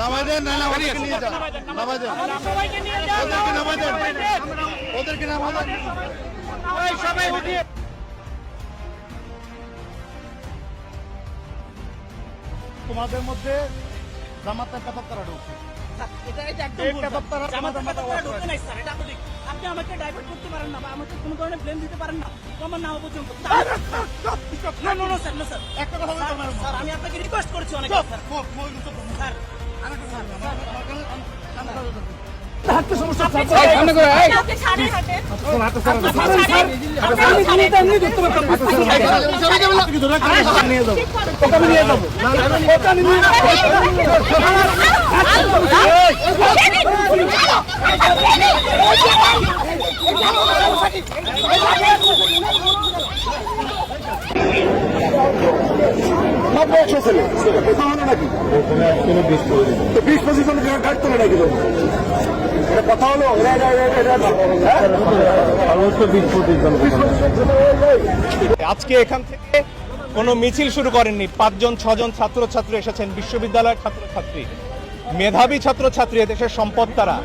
নামাই দেন, না ওদেরকে নিয়ে যান, নামাই দেন, ওদেরকে নামাই দেন, ওদেরকে নামাই দেন। তোমাদের মধ্যে জামাতের কাতার ঢুকছে। আপনি আমাকে ডাইভার্ট করতে পারেন না বা আমাকে কোনো ধরনের ব্লেম দিতে পারেন না আমার নাম পর্যন্ত। স্যার আমি আপনাকে রিকোয়েস্ট করছি অনেক স্যার। কথা হলো আজকে এখান থেকে কোনো মিছিল শুরু করেননি। 5-6জন ছাত্রছাত্রী এসেছেন, বিশ্ববিদ্যালয়ের ছাত্রছাত্রী, মেধাবী ছাত্রছাত্রী, এদেশের সম্পদ তারা।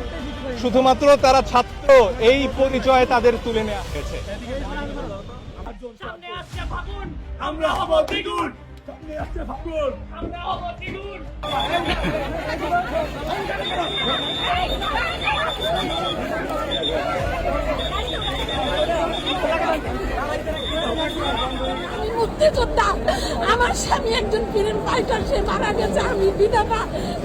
শুধুমাত্র তারা ছাত্র এই পরিচয়ে তাদের তুলে নেওয়া হয়েছে। আমরা হব দ্বিগুণ, সামনে আসছে ফাগুন, আমরা হব দ্বিগুণ। মুক্তিযোদ্ধা, আমার স্বামী একজন ফ্রিডম ফাইটার, সে মারা গেছে, আমি বিধবা,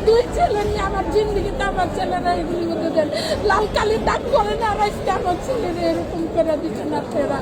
2 ছেলে নিয়ে আমার জিন্দিগিতে আমার ছেলেরা এগুলি মধ্যে দেন লাল কালির দাগ করে না, আজকে আমার ছেলেরা এরকম করে দিচ্ছে না ফেরা।